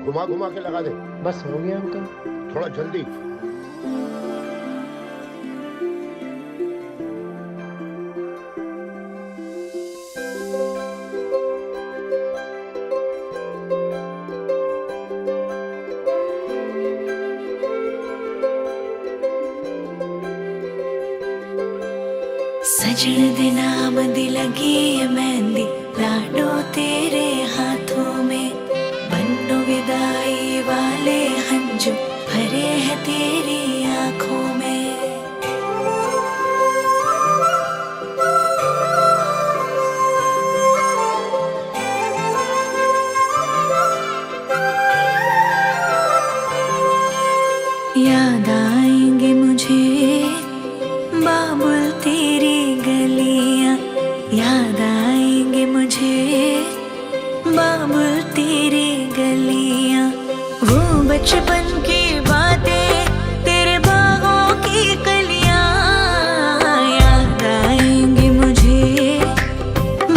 घुमा घुमा के लगा दे। बस हो गया अंकल। थोड़ा जल्दी। सजन दे नाम दी लगी है मेहंदी, लाडो तेरे हाथों में। बन्नो विदाई वाले हंजू भरे हैं तेरी आंखों में। याद आएंगे मुझे बाबुल तेरी गलियां, याद आएंगे मुझे बाबुल तेरी गलियां। वो बचपन की बातें तेरे बागों की कलियां, याद आएंगे मुझे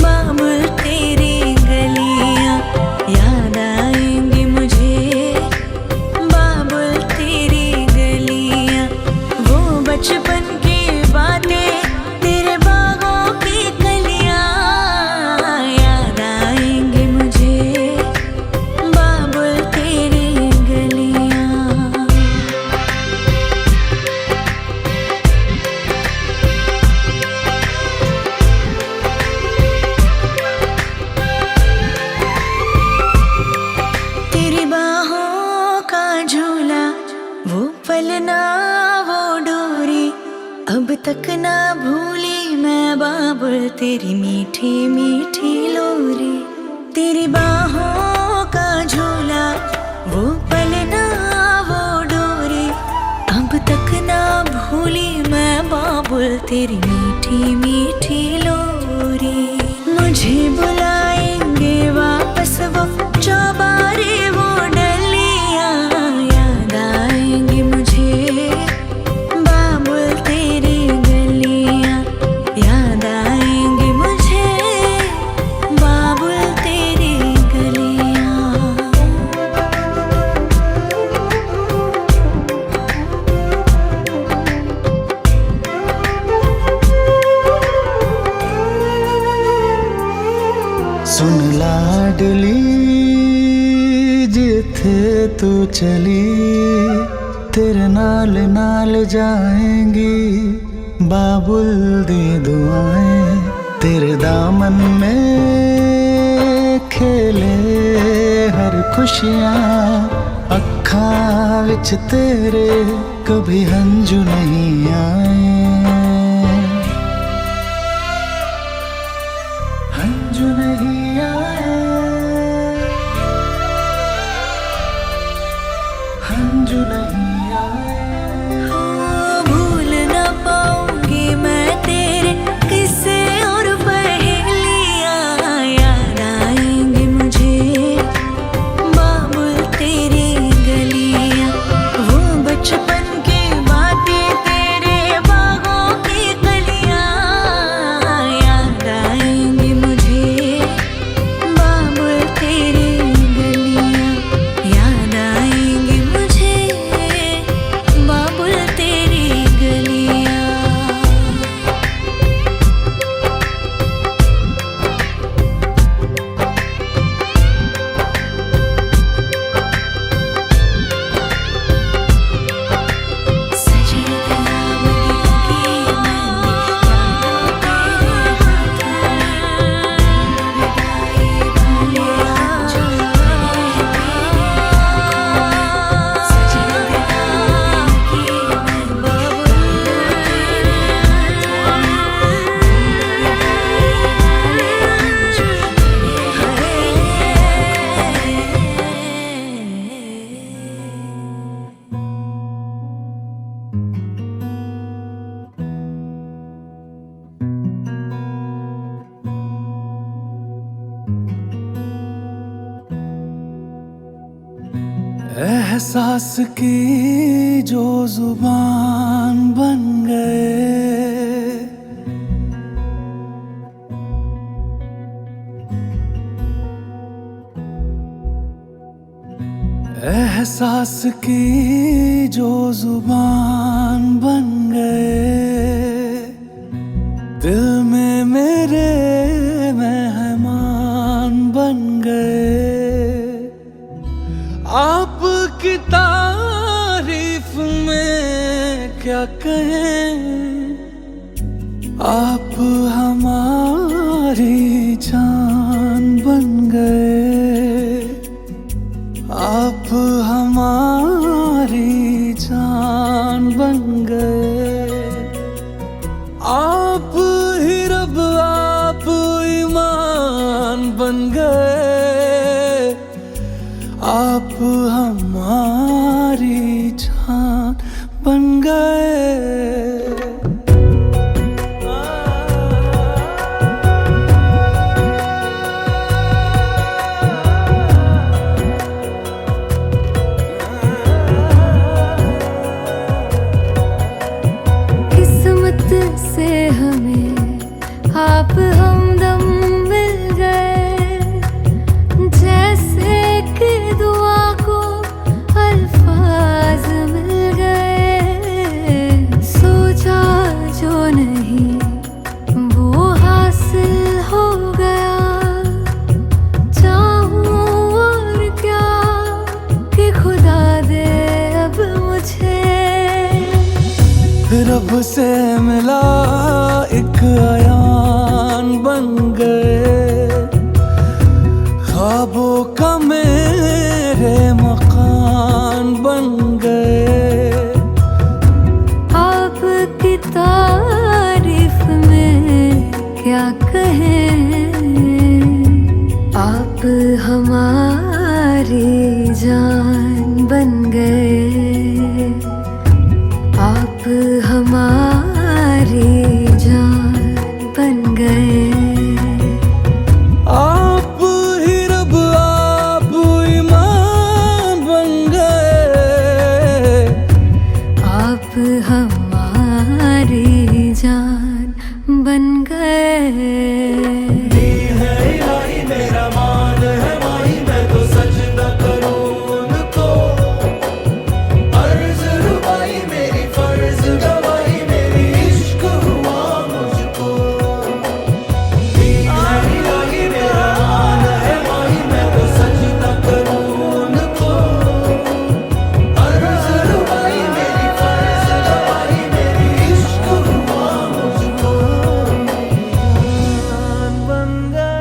बाबुल तेरी गलियां। याद आएंगे मुझे बाबुल तेरी गलियां। वो बचपन की बातें तेरे बागों की कलियां, याद आएंगे मुझे बाबुल तेरी गलियां। तेरी बाहों का झूला, वो पलना वो डोरी, अब तक ना भूली मैं बाबुल तेरी मीठी मीठी लोरी। तेरी बाहों का झूला, वो पलना वो डोरी, अब तक ना भूली मैं बाबुल तेरी मीठी मीठी लोरी। मुझे बुलाएंगे वापस वो चौबारे वो डलियां, याद आएंगे मुझे बाबुल तेरी गलियां। याद आएंगे मुझे बाबुल तेरी गलियां। सुन लाडली जिथे तू चली, तेरे नाल नाल जाएंगी बाबुल दी दुआएं। तेरे दामन में खेले हर खुशियाँ, अखां विच तेरे कभी हंजू नहीं आए। हंजू नहीं आए, हंजू नहीं आए। हो भूल ना पाऊंगी मैं तेरे किस्से और पहेलियां, याद आएंगे मुझे बाबुल तेरी गलियां। वो बचपन की बातें तेरे बागों की कलियां, याद आएंगे मुझे बाबुल तेरी गलियां। याद आएंगे मुझे बाबुल तेरी गलियां। सजन दे नाम दी लगी है मेहंदी, लाडो तेरे हाथों में। एहसास की जो जुबान बन गए, एहसास की जो जुबान बन गए, दिल में मेरे मेहमान बन गए। आपकी तारीफ में क्या कहें, आप हमारी जान बन गए, आप हमारी जान बन गए। आप ही रब, आप ईमान बन गए, आप हमारी जान बन गए। से हमें आप हमदम मिल गए, जैसे कि दुआ को अल्फाज मिल गए। सोचा जो नहीं वो हासिल हो गया, चाहूं और क्या कि खुदा दे अब मुझे। रब से मिला एक आयान बन गए, ख्वाबों का मेरे मकान बन गए। आपकी तारीफ में क्या कहें, आप हमारी जान बन गए, आप हमारी जान बन गए। आप ही रब, आप ईमान बन गए, आप हमारी जान बन गए। मेरा मान है माही, मैं तो सजदा करूं उनको। अर्ज़ रुबाई मेरी फर्ज गवाही, मेरी इश्क हुआ मुझको। इलाही मेरा मान है माही, मैं तो सजदा करूं उनको। अर्ज़ रुबाई मेरी फर्ज गवाही, मेरी इश्क हुआ मुझको। बन गए।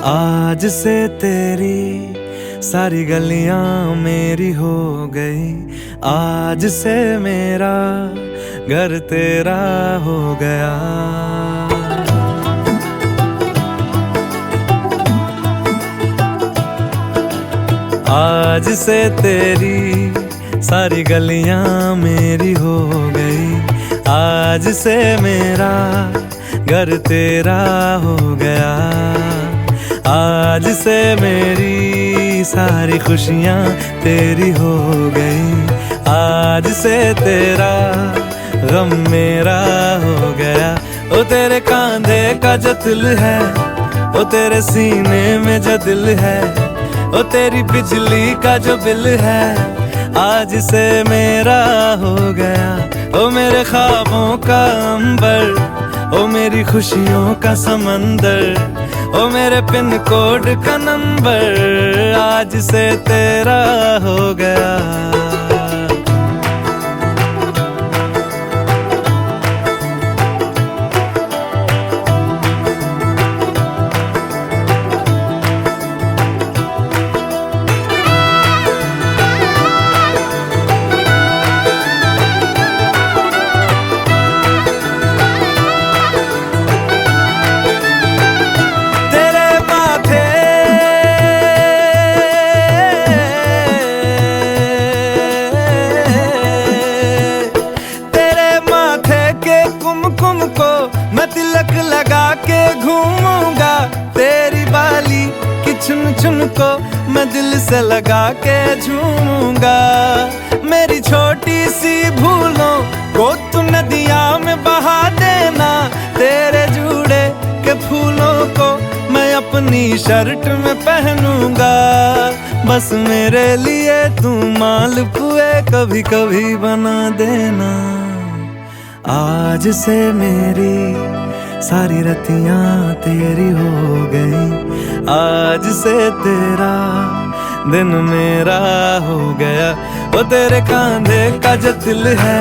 आज से तेरी सारी गलियां मेरी हो गई, आज से मेरा घर तेरा हो गया। आज से तेरी सारी गलियां मेरी हो गई, आज से मेरा घर तेरा हो गया। आज से मेरी सारी खुशियां तेरी हो गई, आज से तेरा गम मेरा हो गया। ओ तेरे कांधे का जो दिल है, ओ तेरे सीने में जो दिल है, ओ तेरी बिजली का जो बिल है, आज से मेरा हो गया। ओ मेरे ख्वाबों का अंबर, ओ मेरी खुशियों का समंदर, ओ मेरे पिन कोड का नंबर, आज से तेरा हो गया। कुमकुम को मैं तिलक लगा के घूमूंगा, तेरी बाली की चुन चुन को मैं दिल से लगा के झूमूंगा। मेरी छोटी सी भूलों को तू नदिया में बहा देना, तेरे जूड़े के फूलों को मैं अपनी शर्ट में पहनूंगा। बस मेरे लिए तू मालपुए कभी कभी बना देना। आज से मेरी सारी रतियां तेरी हो गई, आज से तेरा दिन मेरा हो गया। वो तेरे कांधे का जो दिल है,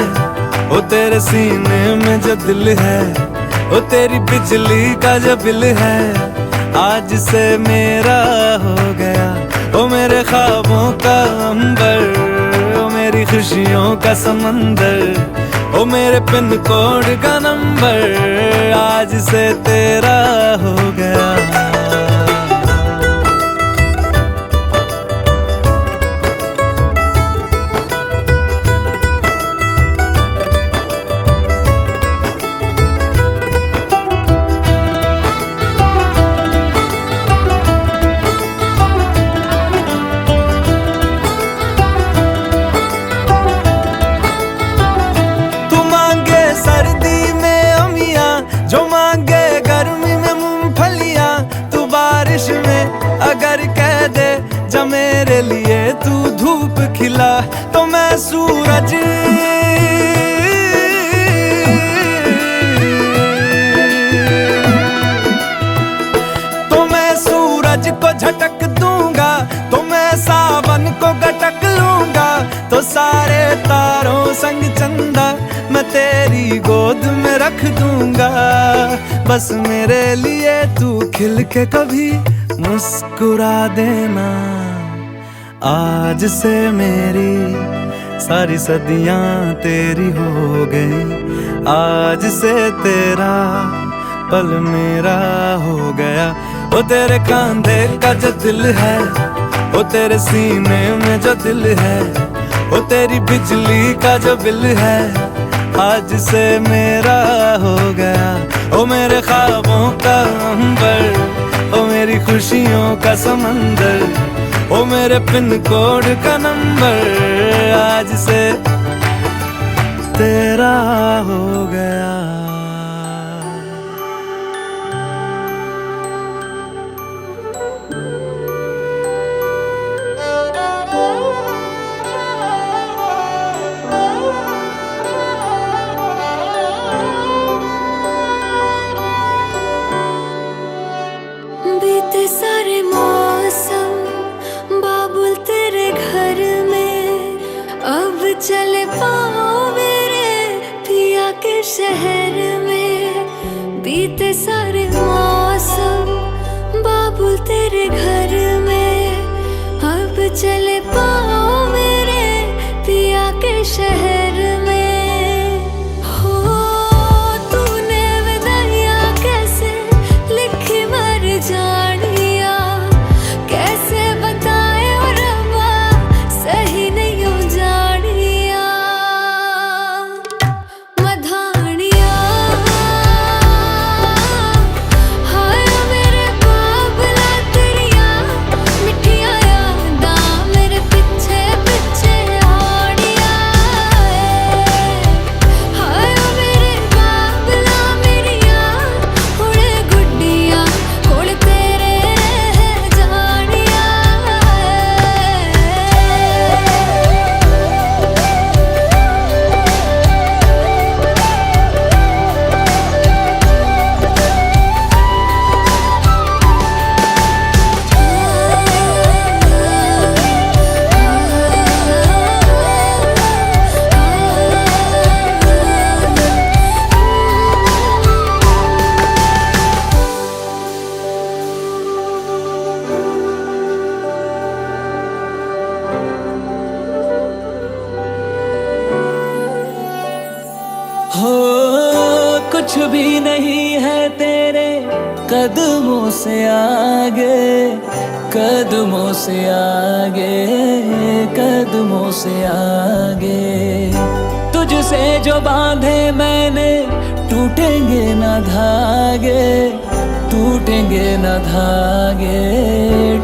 वो तेरे सीने में जो दिल है, वो तेरी बिजली का जो बिल है, आज से मेरा हो गया। वो मेरे ख्वाबों का अंबर, वो मेरी खुशियों का समंदर, वो मेरे पिन कोड का नंबर, आज से तेरा हो गया। जो मांगे गर्मी में मूंगफलियां, तू बारिश में अगर कह दे जा मेरे लिए तू धूप खिला, तो मैं सूरज को झटक दूंगा, तो मैं सावन को गटक लूंगा, तो सारे तारों संग चंदा मैं तेरी गोद में रख दूंगा। बस मेरे लिए तू खिल के कभी मुस्कुरा देना। आज से मेरी सारी सदियां तेरी हो गई, आज से तेरा पल मेरा हो गया। वो तेरे कांधे का जो दिल है, वो तेरे सीने में जो दिल है, वो तेरी बिजली का जो बिल है, आज से मेरा हो गया। ओ मेरे ख्वाबों का अंबर, ओ मेरी खुशियों का समंदर, ओ मेरे पिन कोड का नंबर, आज से तेरा हो गया। बीते सारे मौसम बाबुल तेरे घर में, अब चले पाओ मेरे पिया के शहर में। बीते सारे मौसम बाबुल तेरे घर में, अब चले पाओ मेरे पिया के शहर में। हो कुछ भी नहीं है तेरे कदमों से आगे, कदमों से आगे, कदमों से आगे। तुझसे जो बांधे मैंने टूटेंगे न धागे, टूटेंगे न धागे,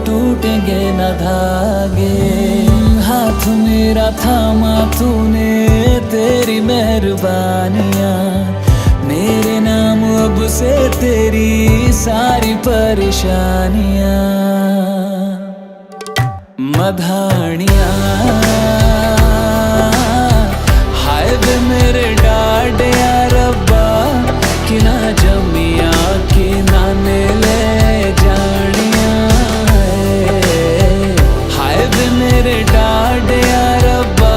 टूटेंगे न धागे। हाथ मेरा थामा तूने, तेरी मेहरबानियाँ, मेरे नाम अब से तेरी सारी परेशानियाँ। मधानियाँ हाय वे मेरे डाडिया रब्बा, कि ना जमिया कि ना ले जानिया। हाय वे मेरे डाडिया रब्बा,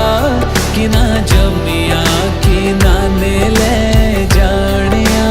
कि ना जमिया कि ना ले जानिया।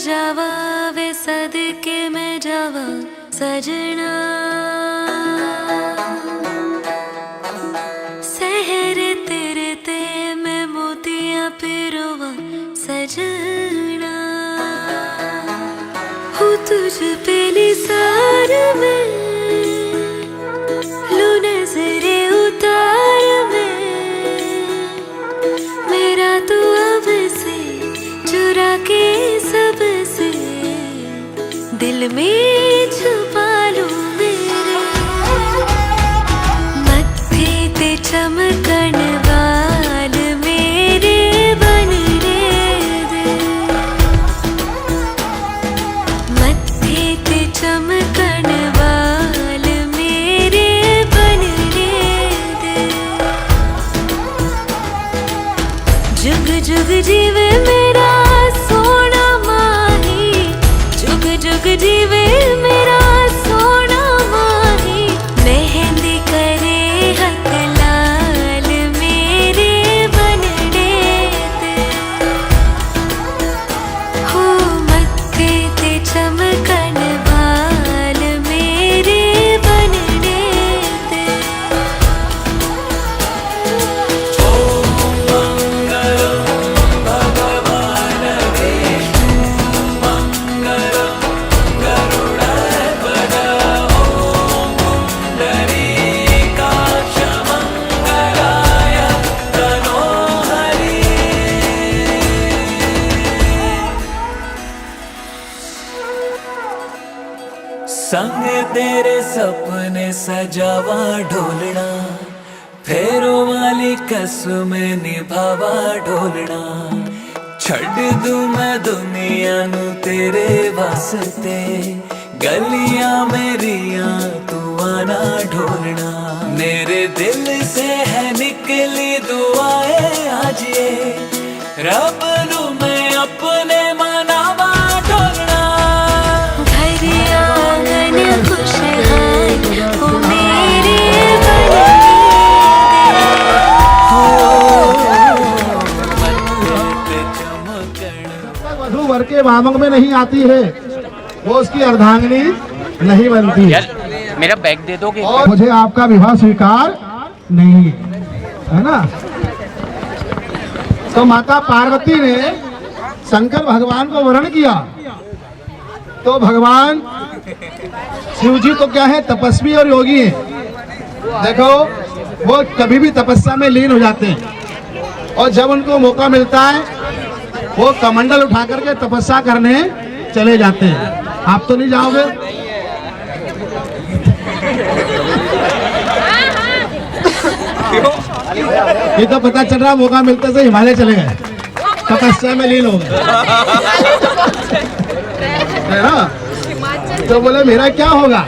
जावा वे सदके में जावा सजना, सहरे तेरे ते मैं मोतियां पिरोवा सजना। हूँ तुझ पे निसार में, लू नजरे उतार में, मेरा तू अब से चुरा के सबसे दिल में छुपा लूं मेरे। मत्थे ते चमकन वाल मेरे बनने दे, मत्थे ते चमकन वाल मेरे बनने दे। जुग जुग जीवे मेरा सोना माही, जुग जुग जीवे मेरा सोना माही। मेहंदी करे हक लाल मेरे बनने दे, हो मत्थे ते चमकन वाल मेरे बनने दे। संग तेरे सपने सजावा ढोलना, फेरों वाली कसमें निभावा ढोलना। छड़ दूं मैं दुनिया नू तेरे वास्ते, गलियां मेरियां तू आना ढोलना। मेरे दिल से है निकली दुआएं आज ये, रब नू मैं अपने मनावा ढोलना। वधू वर के मांग में नहीं आती है, वो उसकी अर्धांगिनी नहीं बनती है। यार मेरा बैग दे दोगे? और मुझे आपका विवाह स्वीकार नहीं है ना। तो माता पार्वती ने शंकर भगवान को वरण किया, तो भगवान शिव जी तो क्या है, तपस्वी और योगी हैं। देखो वो कभी भी तपस्या में लीन हो जाते हैं और जब उनको मौका मिलता है वो कमंडल उठा करके तपस्या करने चले जाते हैं। आप तो नहीं जाओगे? ये तो पता चल रहा मौका मिलते से हिमालय चले गए, तपस्या में लीन हो गए, है ना? तो बोले मेरा क्या होगा?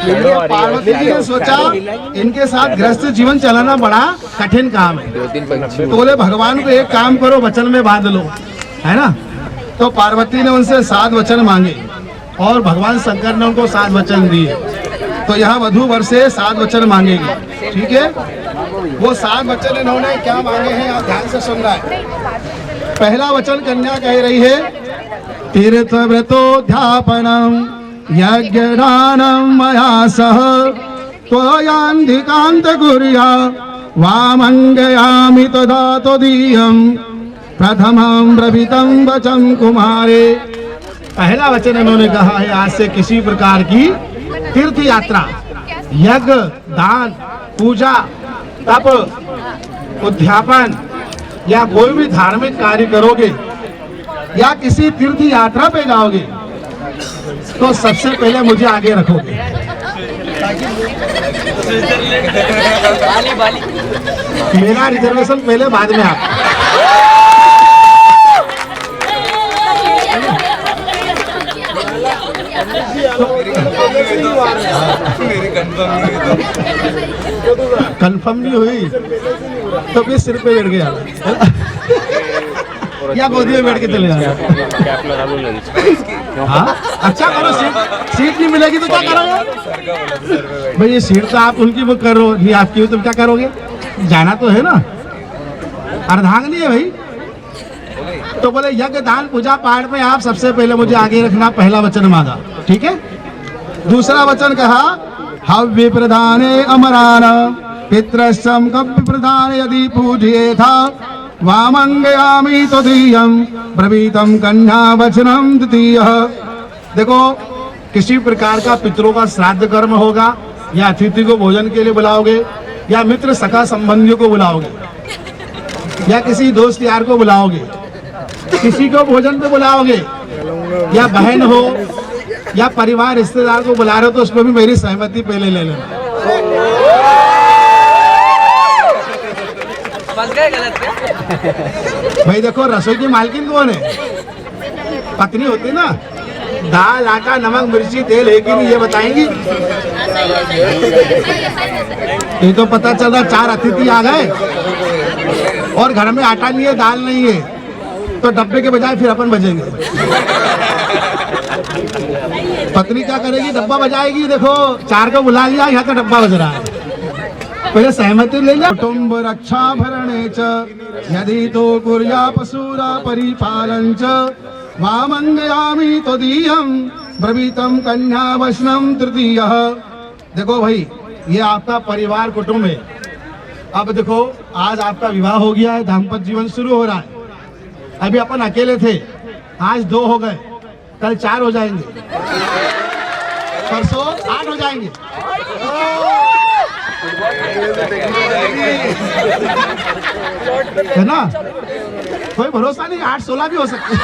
पार्वती जी ने सोचा इनके साथ गृहस्थ जीवन चलाना बड़ा कठिन काम है, तो बोले भगवान को एक काम करो, वचन में बांध लो, है ना? तो पार्वती ने उनसे 7 वचन मांगे और भगवान शंकर ने उनको 7 वचन दिए। तो यहाँ वधू वर से 7 वचन मांगेंगे, ठीक है? वो 7 वचन इन्होंने क्या मांगे हैं आप ध्यान से सुनना है। पहला वचन कन्या कह रही है, तीर्थ व्रतोध्यापनम यज्ञदानम मया सह त्वयान्धिकान्त कुर्या वामंगयामि तदा तदीयं प्रथमं ब्रवीतं वचन कुमारे। पहला वचन इन्होंने कहा है आज से किसी प्रकार की तीर्थ यात्रा, यज्ञ, दान, पूजा, तप, उद्यापन या कोई भी धार्मिक कार्य करोगे या किसी तीर्थ यात्रा पे जाओगे तो सबसे पहले मुझे आगे रखोगे। मेरा रिजर्वेशन पहले, बाद में आप। कंफर्म नहीं हुई तो फिर सिर पे बैठ गया या गोदी में बैठ के चले जाओ। हाँ अच्छा करो, सीट नहीं मिलेगी तो क्या करोगे भाई? ये सीट तो आप उनकी बुक करो, नहीं आपकी हो तो क्या करोगे? जाना तो है ना, अर्धांगिनी है भाई। तो बोले यज्ञ दान पूजा पाठ में आप सबसे पहले मुझे आगे रखना, पहला वचन मांगा, ठीक है? दूसरा वचन कहा, हव्य प्रधाने अमरान पितृश्चम कव्य प्रधान यदि पूजिए था वामंगयामि तदीयं ब्रवीतं कन्या वचनम द्वितीय। देखो किसी प्रकार का पितरों का श्राद्ध कर्म होगा या अतिथि को भोजन के लिए बुलाओगे या मित्र सखा संबंधियों को बुलाओगे या किसी दोस्त यार को बुलाओगे, किसी को भोजन पे बुलाओगे या बहन हो या परिवार रिश्तेदार को बुला रहे हो तो उसमें भी मेरी सहमति पहले ले लेना। भाई देखो रसोई की मालकिन कौन है? पत्नी होती है ना। दाल आटा नमक मिर्ची तेल है कि नहीं ये बताएंगी। ये तो पता चल रहा 4 अतिथि आ गए और घर में आटा नहीं है दाल नहीं है तो डब्बे के बजाय फिर अपन बजेंगे। पत्नी क्या करेगी? डब्बा बजाएगी। देखो 4 को बुला लिया, यहाँ का डब्बा बज रहा है, पहले सहमति ले लिया। कुटुंब रक्षा भरणे च यदि तो कुर्या पशुरा परिपालन च वामंगयामि तदीयं ब्रवीतं कन्या वचनं तृतीय। देखो भाई ये आपका परिवार कुटुंब है। अब देखो आज आपका विवाह हो गया है, दाम्पत्य जीवन शुरू हो रहा है। अभी अपन अकेले थे, आज 2 हो गए, कल 4 हो जाएंगे, परसों 8 हो जाएंगे। है ना? कोई भरोसा नहीं, 8-16 भी हो सकते।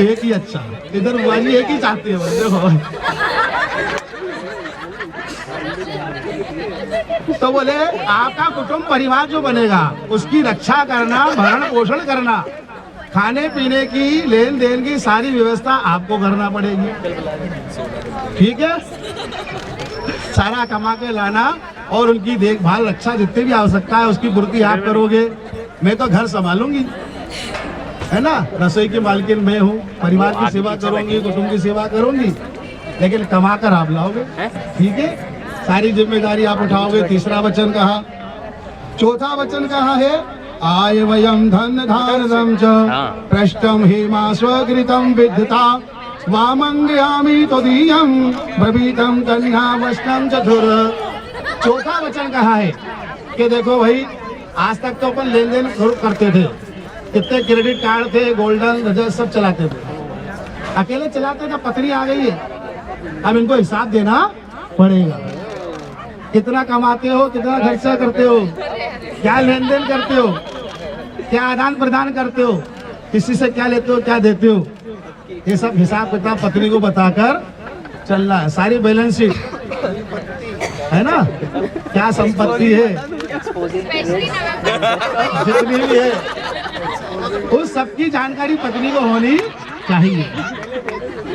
एक ही अच्छा, इधर बुआजी एक ही चाहती है। देखो तो बोले आपका कुटुंब परिवार जो बनेगा उसकी रक्षा करना, भरण पोषण करना, खाने पीने की लेन देन की सारी व्यवस्था आपको करना पड़ेगी, ठीक है? सारा कमा के लाना और उनकी देखभाल रक्षा जितनी भी आवश्यकता है उसकी पूर्ति आप करोगे। मैं तो घर संभालूंगी, है ना? रसोई की मालकिन मैं हूँ, परिवार की सेवा करूंगी, कुटुंब की सेवा करूंगी, लेकिन कमा कर आप लाओगे, ठीक है? सारी जिम्मेदारी आप उठाओगे। तीसरा वचन कहा। चौथा वचन कहा है, आय वयम धन धानदम च पृष्ठम हेमा स्वकृतम विद्धता वामंगयामि तदीयं ब्रवीतं कन्या वचनं चतुर। चौथा वचन कहा है कि देखो भाई आज तक तो अपन लेन देन करते थे, कितने क्रेडिट कार्ड थे, गोल्डन रजत सब चलाते थे, अकेले चलाते थे। पत्नी आ गई है अब इनको हिसाब देना पड़ेगा। कितना कमाते हो, कितना खर्चा करते हो, क्या लेन देन करते हो, क्या आदान प्रदान करते हो, किसी से क्या लेते हो, क्या देते हो, ये सब हिसाब किताब पत्नी को बताकर चलना है। सारी बैलेंस शीट है ना, क्या संपत्ति है, जितनी भी है, उस सबकी जानकारी पत्नी को होनी चाहिए।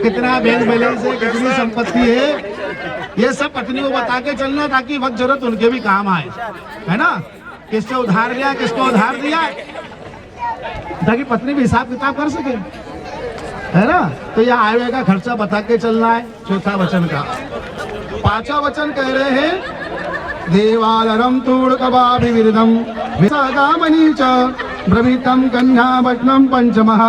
कितना बैंक बैलेंस है, कितनी संपत्ति है, ये सब पत्नी को बता के चलना, ताकि वक्त जरूरत उनके भी काम आए, है ना। किससे उधार लिया, किसको उधार दिया, ताकि पत्नी भी हिसाब किताब कर सके, है ना। तो यह आय का खर्चा बता के चलना है। चौथा वचन का, पांचवा वचन कह रहे हैं देवालरम तूड़ कबाभिविरदम विसादामनी च ब्रवीतम कन्या वचनम पंचमः।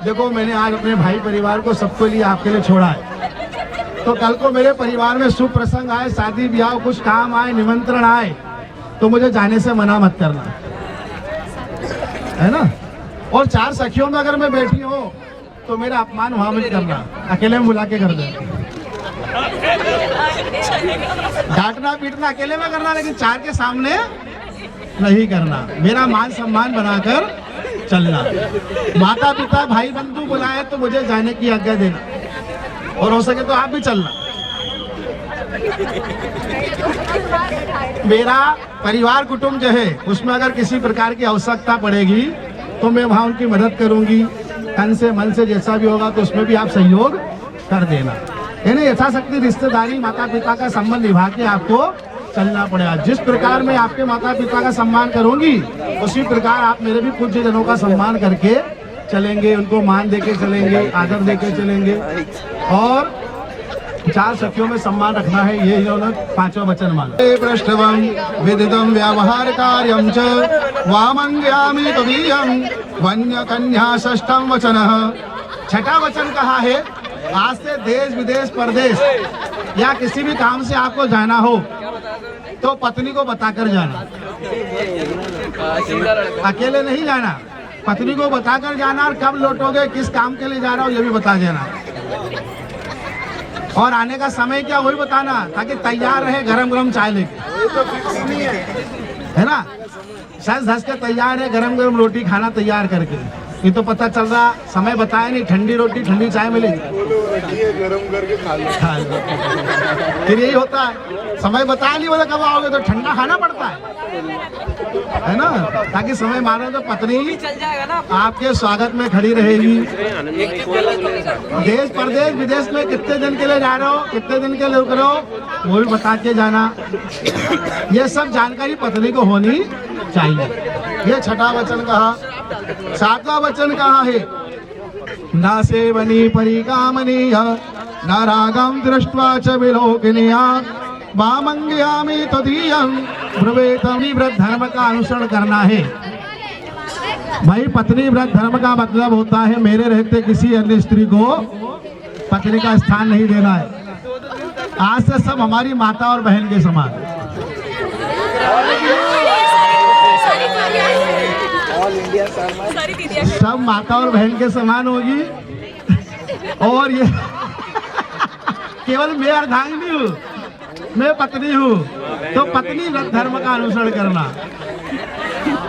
देखो मैंने आज अपने भाई परिवार को सबके लिए आपके लिए छोड़ा है, तो कल को मेरे परिवार में शुभ प्रसंग आए, शादी ब्याह, कुछ काम आए, निमंत्रण आए, तो मुझे जाने से मना मत करना, है ना। और चार सखियों में अगर मैं बैठी हूँ तो मेरा अपमान वहां मत करना, अकेले में बुला के कर दे। डांटना पीटना अकेले में करना, लेकिन चार के सामने नहीं करना। मेरा मान सम्मान बनाकर चलना। माता पिता भाई बंधु बुलाए तो मुझे जाने की आज्ञा देना, और हो सके तो आप भी चलना। मेरा परिवार कुटुंब जो है उसमें अगर किसी प्रकार की आवश्यकता पड़ेगी तो मैं वहां उनकी मदद करूंगी, तन से मन से जैसा भी होगा, तो उसमें भी आप सहयोग कर देना। यानी यथाशक्ति रिश्तेदारी माता पिता का संबंध निभा के आपको चलना पड़ेगा। जिस प्रकार मैं आपके माता पिता का सम्मान करूंगी, उसी प्रकार आप मेरे भी पूज्य जनों का सम्मान करके चलेंगे, उनको मान देके चलेंगे, आदर देके चलेंगे, और चार सखियों में सम्मान रखना है। ये इन्होंने पांचवा वचन माना। पृष्ठवम विदितम व्यवहार कार्यम च वामंग्यामि तदीयम वन्य कन्या षष्ठम वचनः। छठा वचन कहा है, आज से देश विदेश परदेश या किसी भी काम से आपको जाना हो तो पत्नी को बताकर जाना, अकेले नहीं जाना, पत्नी को बताकर जाना। और कब लौटोगे, किस काम के लिए जा रहा हो, ये भी बता देना, और आने का समय क्या वही बताना, ताकि तैयार रहे गरम गरम चाय लेके, है ना। सज धस के तैयार है, गरम गरम रोटी खाना तैयार करके। ये तो पता चल रहा समय बताया नहीं, ठंडी रोटी ठंडी चाय मिलेगी, गरम करके खा लो। फिर यही होता है, समय बताया नहीं, बोले कब आओगे, तो ठंडा खाना पड़ता है ना, ताकि समय मानो तो पत्नी आपके स्वागत में खड़ी रहेगी। देश परदेश विदेश में कितने दिन के लिए जा रहे हो, कितने दिन के लिए रुक रहे हो, वो भी बता के जाना। ये सब जानकारी पत्नी को होनी चाहिए। ये छठा वचन कहा। सातवां वचन कहा है, न सेवनी परिकामनीय न रागम दृष्ट्वा च विलोकिनिया वामंग्यामि तदीयं ब्रवीतमि। व्रत धर्म का अनुसरण करना है भाई। पत्नी व्रत धर्म का मतलब होता है मेरे रहते किसी अन्य स्त्री को पत्नी का स्थान नहीं देना है। आज से सब हमारी माता और बहन के समान, सब माता और बहन के समान होगी। और ये केवल मैं अर्धांगिनी हूँ, मैं पत्नी हूँ, तो पत्नी व्रत धर्म का अनुसरण करना,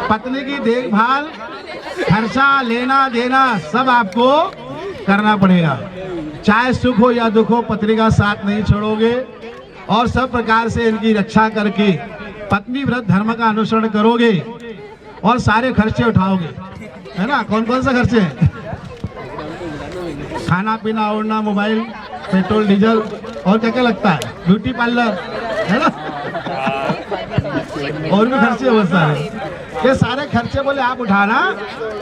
पत्नी की देखभाल, खर्चा, लेना देना सब आपको करना पड़ेगा। चाहे सुख हो या दुख हो, पत्नी का साथ नहीं छोड़ोगे, और सब प्रकार से इनकी रक्षा करके पत्नी व्रत धर्म का अनुसरण करोगे और सारे खर्चे उठाओगे, है ना। कौन कौन सा खर्चे हैं? खाना पीना, ओढ़ना, मोबाइल, पेट्रोल डीजल, और क्या क्या लगता है, ब्यूटी पार्लर, है ना, और भी खर्चे बहुत सारे। ये सारे खर्चे बोले आप उठाना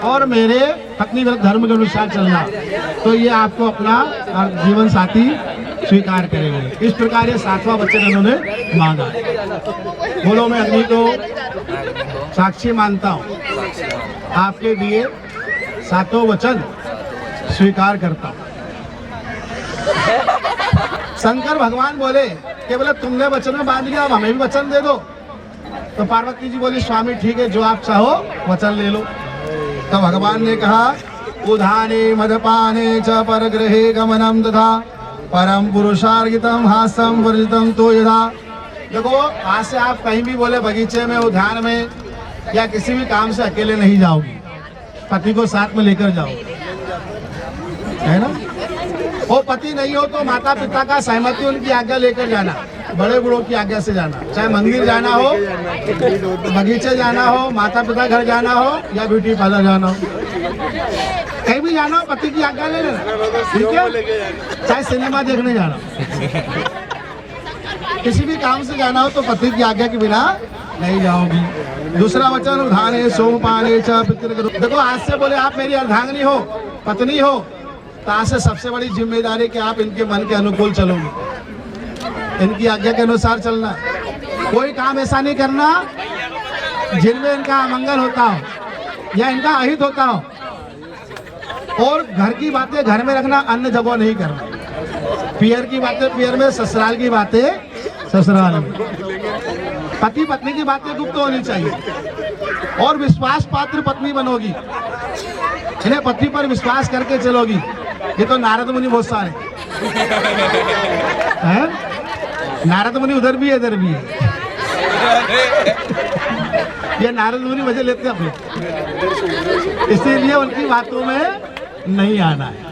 और मेरे पत्नी व्रत धर्म के अनुसार चलना, तो ये आपको अपना जीवन साथी स्वीकार करेंगे। इस प्रकार ये सातवां वचन उन्होंने मांगा। बोलो मैं अग्नि को साक्षी मानता हूँ, आपके दिए सातों वचन स्वीकार करता हूँ। शंकर भगवान बोले कि बोले तुमने वचन में बांध लिया, अब हमें भी वचन दे दो। तो पार्वती जी बोली स्वामी ठीक है, जो आप चाहो वचन ले लो। तो भगवान ने कहा उधाने मदपाने च परगृहे गमनम तथा परम पुरुषार्गितम हास्यम वर्जितम तो यदा। देखो आज से आप कहीं भी बोले बगीचे में, उद्यान में या किसी भी काम से अकेले नहीं जाओगी, पति को साथ में लेकर जाओ, है ना। वो पति नहीं हो तो माता पिता का सहमति, उनकी आज्ञा लेकर जाना, बड़े बूढ़ों की आज्ञा से जाना। चाहे मंदिर जाना हो, बगीचे जाना हो, माता पिता घर जाना हो या ब्यूटी पार्लर जाना हो, कहीं भी जाना हो पति की आज्ञा ले लेना, ठीक है। चाहे सिनेमा देखने जाना हो, किसी भी काम से जाना हो तो पति की आज्ञा के बिना नहीं जाओगी। दूसरा वचन उधाने सोमपाने च पितृ। देखो आज से बोले आप मेरी अर्धांगिनी हो, पत्नी हो, तो आज से सबसे बड़ी जिम्मेदारी कि आप इनके मन के अनुकूल चलोगे, इनकी आज्ञा के अनुसार चलना। कोई काम ऐसा नहीं करना जिनमें इनका अमंगल होता हो या इनका अहित होता हो, और घर की बातें घर में रखना, अन्य जगह नहीं करना। पियर की बातें पियर में, ससुराल की बातें ससुराल में। पति पत्नी की बातें गुप्त होनी चाहिए और विश्वास पात्र पत्नी बनोगी, इन्हें पति पर विश्वास करके चलोगी। ये तो नारद मुनि बहुत सारे हैं, नारद मुनि उधर भी है इधर भी है। ये नारद मुनि मजे लेते हैं अपने, इसीलिए उनकी बातों में नहीं आना है।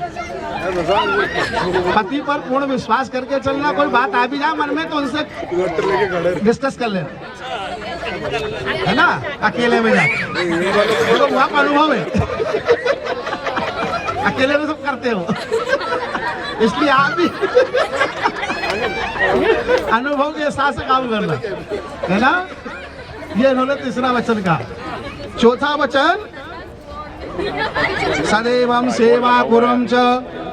पति पर पूर्ण विश्वास करके चलना। कोई बात आ भी जाए मन में तो उनसे डिस्कस कर लेना, है ना, अकेले में जाके। तो वहाँ पर अनुभव है, अकेले में सब करते हो, इसलिए आप भी अनुभव के साथ से काम करना, है ना। ये इन्होंने तीसरा वचन कहा। चौथा वचन सदैवं सेवा कुरं च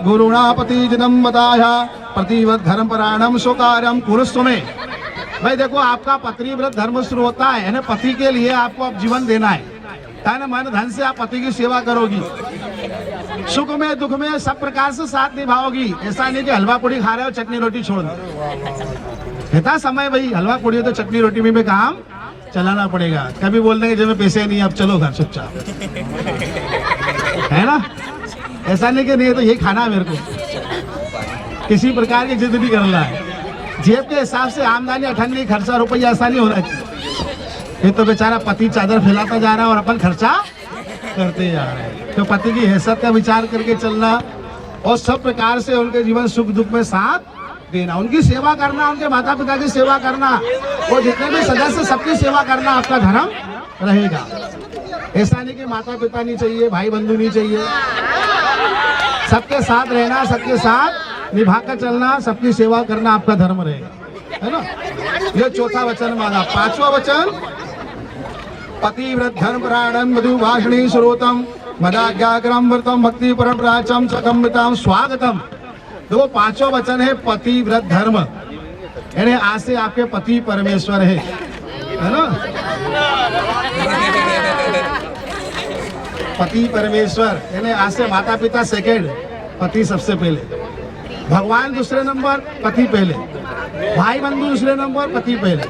गुरुणा पतिजनम बताय प्रतिव्रत धर्म परायणम स्वकार्यम कुरुस्व में। भाई देखो आपका पतिव्रत धर्म शुरू होता है ना, पति के लिए आपको अब जीवन देना है ना, मन धन से आप पति की सेवा करोगी, सुख में दुख में सब प्रकार से साथ निभाओगी। ऐसा नहीं कि हलवा पूड़ी खा रहे हो चटनी रोटी छोड़ दो। इतना समय भाई हलवा पूड़ी तो चटनी रोटी में भी काम चलाना पड़ेगा। कभी बोल देंगे जब पैसे नहीं, अब चलो घर चुपचाप, है ना। ऐसा नहीं कि नहीं तो यही खाना है मेरे को, किसी प्रकार की जिद नहीं करना है। जेब के हिसाब से आमदनी अठन्नी, खर्चा रुपया ऐसा नहीं होना चाहिए। ये तो बेचारा पति चादर फैलाता जा रहा है और अपन खर्चा करते जा रहे हैं। तो पति की हैसियत का विचार करके चलना और सब प्रकार से उनके जीवन सुख दुख में साथ देना, उनकी सेवा करना, उनके माता पिता की सेवा करना, और जितने भी सदस्य सबकी सेवा करना आपका धर्म रहेगा। ऐसा नहीं कि माता पिता नहीं चाहिए, भाई बंधु नहीं चाहिए, सबके साथ रहना, सबके साथ निभाकर चलना, सबकी सेवा करना आपका धर्म रहेगा, है ना। ये चौथा वचन मांगा। पांचवा वचन पतिव्रत धर्म परायणम मधु भाषणी श्रोतम मदाज्ञाग्रम व्रतम भक्ति परम्पराचम सकम्मितम स्वागतम। देखो पांचवा वचन है पतिव्रत धर्म, यानी आज से आपके पति परमेश्वर है ना। पति परमेश्वर यानी आज से माता पिता सेकेंड, पति सबसे पहले, भगवान दूसरे नंबर, पति पहले, भाई बंधु दूसरे नंबर, पति पहले,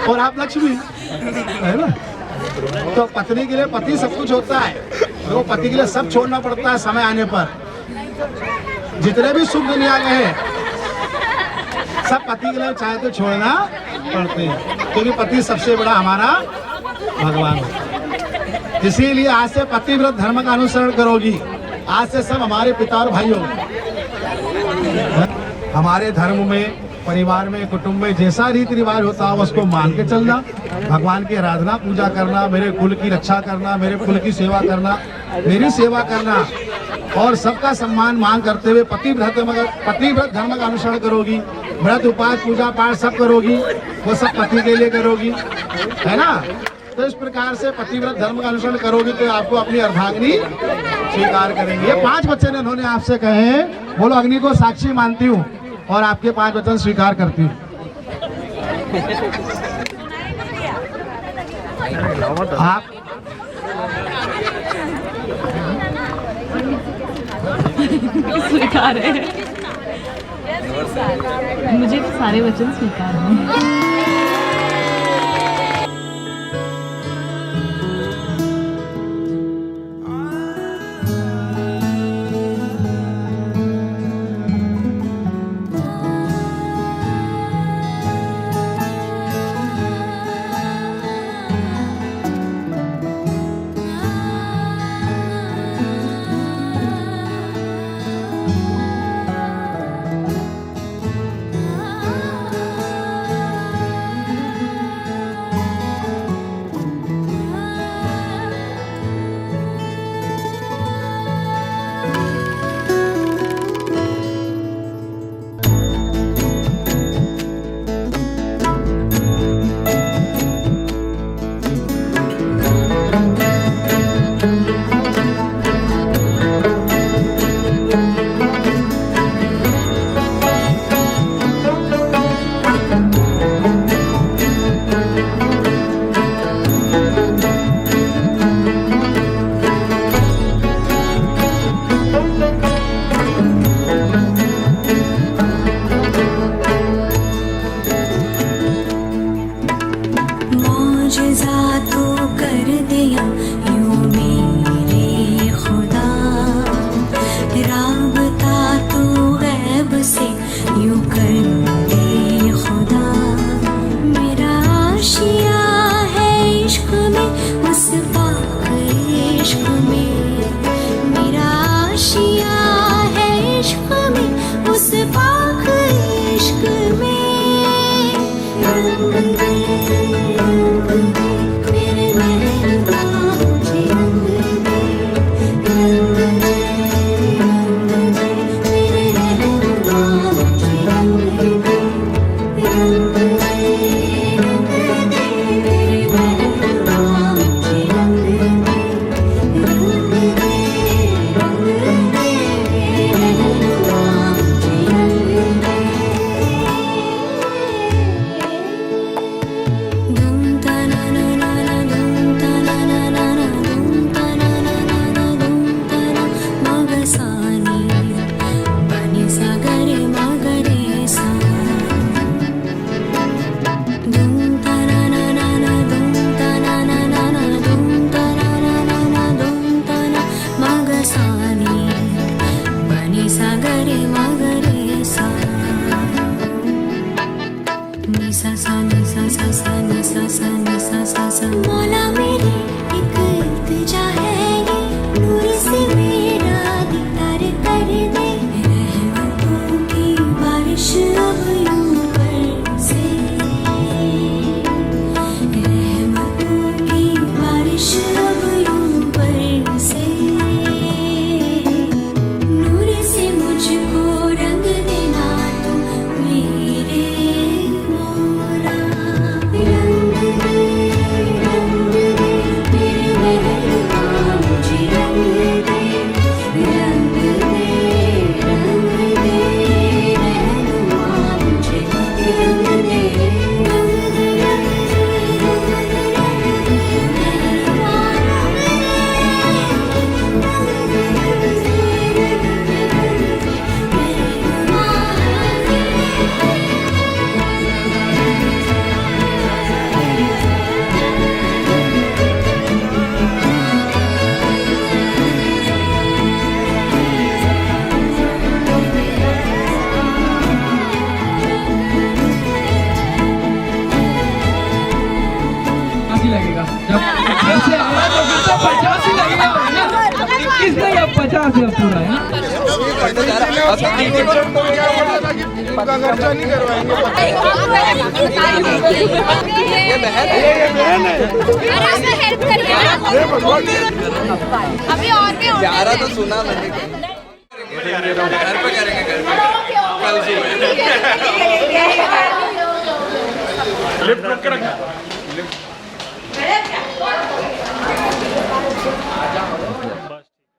और आप लक्ष्मी, है ना। तो पत्नी के लिए पति सब कुछ होता है, तो पति के लिए सब छोड़ना पड़ता है समय आने पर। जितने भी सुख दुनिया में है सब पति के लिए चाहे तो छोड़ना पड़ते हैं, क्योंकि पति सबसे बड़ा हमारा भगवान है। इसीलिए आज से पतिव्रत धर्म का अनुसरण करोगी। आज से सब हमारे पिता और भाई होंगे। हमारे धर्म में, परिवार में, कुटुंब में जैसा रीति रिवाज होता है उसको मान के चलना, भगवान की आराधना पूजा करना, मेरे कुल की रक्षा करना, मेरे कुल की सेवा करना, मेरी सेवा करना, और सबका सम्मान मान करते हुए पतिव्रत धर्म का अनुसरण करोगी। व्रत उपास पूजा पाठ सब करोगी, वो सब पति के लिए करोगी, है ना। तो इस प्रकार से पतिव्रत धर्म का अनुसरण करोगी तो आपको अपनी अर्धांगिनी स्वीकार करेंगे। ये 5 वचन इन्होंने आपसे कहे हैं। बोलो अग्नि को साक्षी मानती हूँ और आपके 5 वचन स्वीकार करती हूँ। आप स्वीकार है, मुझे तो सारे वचन स्वीकार हैं। राबता तू गैब से यूं कर दे खुदा। मेरा आशिया है इश्क में उस पाक इश्क में। मेरा आशिया है इश्क में उस पाक इश्क में। रंग दे मेरे महबूबा मुझे रंग दे। रंग दे मेरे महबूबा मुझे रंग दे। रंग दे मेरे महबूबा मुझे रंग दे। रंग दे मेरे महबूबा मुझे रंग दे। धूम तना ना ना ना धूम तना ना ना ना धूम तना ना ना ना धूम तना मगसानी बनी सागरे मगरे सा। धूम तना ना ना ना धूम तना ना ना ना धूम तना ना ना ना धूम तना मगसानी बनी सागरे मगरे सा। निसा सा निसा सा सा निसा सा निसा सा सा। मौला मेरी एक इल्तिजा है ये नूर से मेरा दीदार कर दे। रहमतों की बारिश अब यूं बरसे। रहमतों की बारिश अब यूं बरसे। नूर से मुझको रंग देना तू मेरे मौला। रंग दे मेरे महबूबा मुझे रंग दे। रंग दे महबूबा मुझे रंग दे। लगेगा जब ऐसे आया तो फिर तो 50 ही लगेगा भैया। 21 नहीं अब 50 है पूरा है ना। उनका खर्चा नहीं करवाएंगे। ये बहन है। ये भगवान अभी और भी 11 तो सुना मैंने। घर पे करेंगे घर पे कल जी। लिफ्ट रोक के रखना।